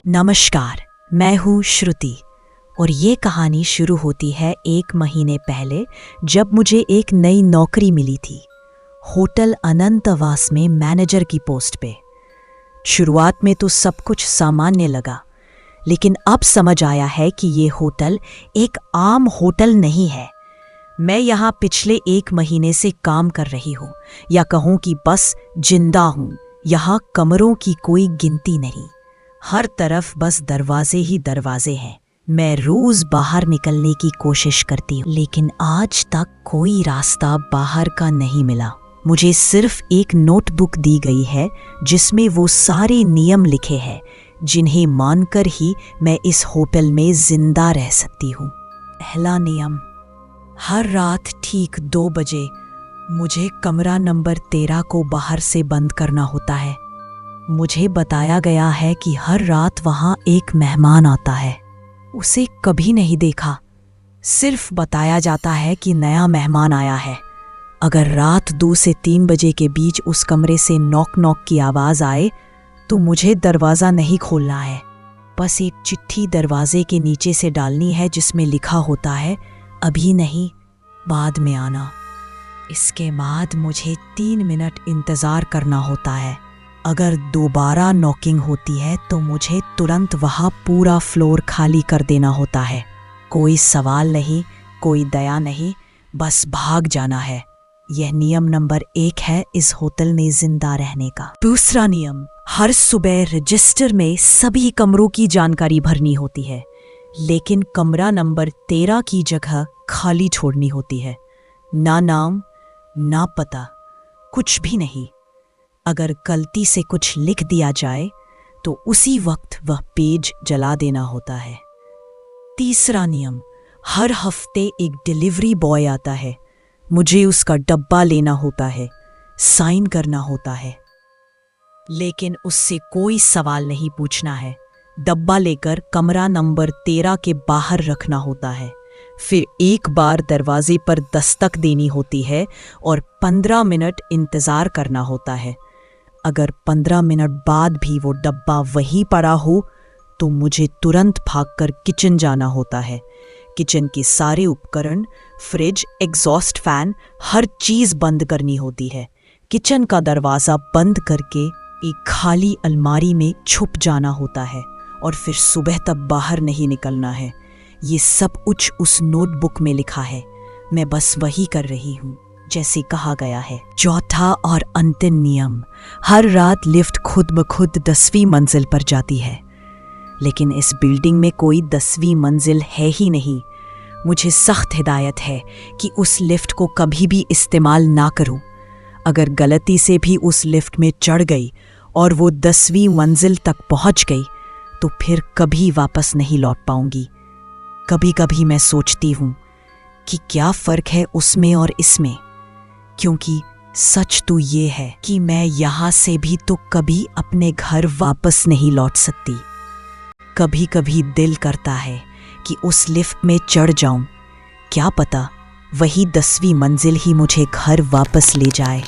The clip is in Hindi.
नमस्कार, मैं हूँ श्रुति और ये कहानी शुरू होती है 1 महीने पहले जब मुझे एक नई नौकरी मिली थी, होटल अनंतवास में मैनेजर की पोस्ट पे। शुरुआत में तो सब कुछ सामान्य लगा, लेकिन अब समझ आया है कि ये होटल एक आम होटल नहीं है। मैं यहाँ पिछले 1 महीने से काम कर रही हूँ, या कहूँ कि बस जिंदा हूँ। यहाँ कमरों की कोई गिनती नहीं, हर तरफ बस दरवाजे ही दरवाजे हैं। मैं रोज बाहर निकलने की कोशिश करती हूँ, लेकिन आज तक कोई रास्ता बाहर का नहीं मिला। मुझे सिर्फ एक नोटबुक दी गई है जिसमें वो सारे नियम लिखे हैं जिन्हें मानकर ही मैं इस होटल में जिंदा रह सकती हूँ। पहला नियम, हर रात ठीक 2 बजे मुझे कमरा नंबर 13 को बाहर से बंद करना होता है। मुझे बताया गया है कि हर रात वहाँ एक मेहमान आता है। उसे कभी नहीं देखा, सिर्फ बताया जाता है कि नया मेहमान आया है। अगर रात 2 से 3 बजे के बीच उस कमरे से नॉक नॉक की आवाज़ आए तो मुझे दरवाज़ा नहीं खोलना है। बस एक चिट्ठी दरवाजे के नीचे से डालनी है जिसमें लिखा होता है, अभी नहीं, बाद में आना। इसके बाद मुझे 3 मिनट इंतज़ार करना होता है। अगर दोबारा नॉकिंग होती है तो मुझे तुरंत वहाँ पूरा फ्लोर खाली कर देना होता है। कोई सवाल नहीं, कोई दया नहीं, बस भाग जाना है। यह नियम नंबर 1 है इस होटल में जिंदा रहने का। दूसरा नियम, हर सुबह रजिस्टर में सभी कमरों की जानकारी भरनी होती है, लेकिन कमरा नंबर 13 की जगह खाली छोड़नी होती है। ना नाम, ना पता, कुछ भी नहीं। अगर गलती से कुछ लिख दिया जाए तो उसी वक्त वह पेज जला देना होता है। तीसरा नियम, हर हफ्ते एक डिलीवरी बॉय आता है। मुझे उसका डब्बा लेना होता है, साइन करना होता है, लेकिन उससे कोई सवाल नहीं पूछना है। डब्बा लेकर कमरा नंबर 13 के बाहर रखना होता है। फिर एक बार दरवाजे पर दस्तक देनी होती है और 15 मिनट इंतज़ार करना होता है। अगर 15 मिनट बाद भी वो डब्बा वहीं पड़ा हो तो मुझे तुरंत भागकर किचन जाना होता है। किचन के सारे उपकरण, फ्रिज, एग्जॉस्ट फैन, हर चीज़ बंद करनी होती है। किचन का दरवाज़ा बंद करके एक खाली अलमारी में छुप जाना होता है और फिर सुबह तक बाहर नहीं निकलना है। ये सब कुछ उस नोटबुक में लिखा है। मैं बस वही कर रही हूँ जैसे कहा गया है। चौथा और अंतिम नियम, हर रात लिफ्ट खुद ब खुद 10वीं मंजिल पर जाती है, लेकिन इस बिल्डिंग में कोई 10वीं मंजिल है ही नहीं। मुझे सख्त हिदायत है कि उस लिफ्ट को कभी भी इस्तेमाल ना करूं। अगर गलती से भी उस लिफ्ट में चढ़ गई और वो 10वीं मंजिल तक पहुंच गई तो फिर कभी वापस नहीं लौट पाऊंगी। कभी कभी मैं सोचती हूँ कि क्या फ़र्क है उसमें और इसमें, क्योंकि सच तो ये है कि मैं यहाँ से भी तो कभी अपने घर वापस नहीं लौट सकती। कभी कभी दिल करता है कि उस लिफ्ट में चढ़ जाऊं, क्या पता वही 10वीं मंजिल ही मुझे घर वापस ले जाए।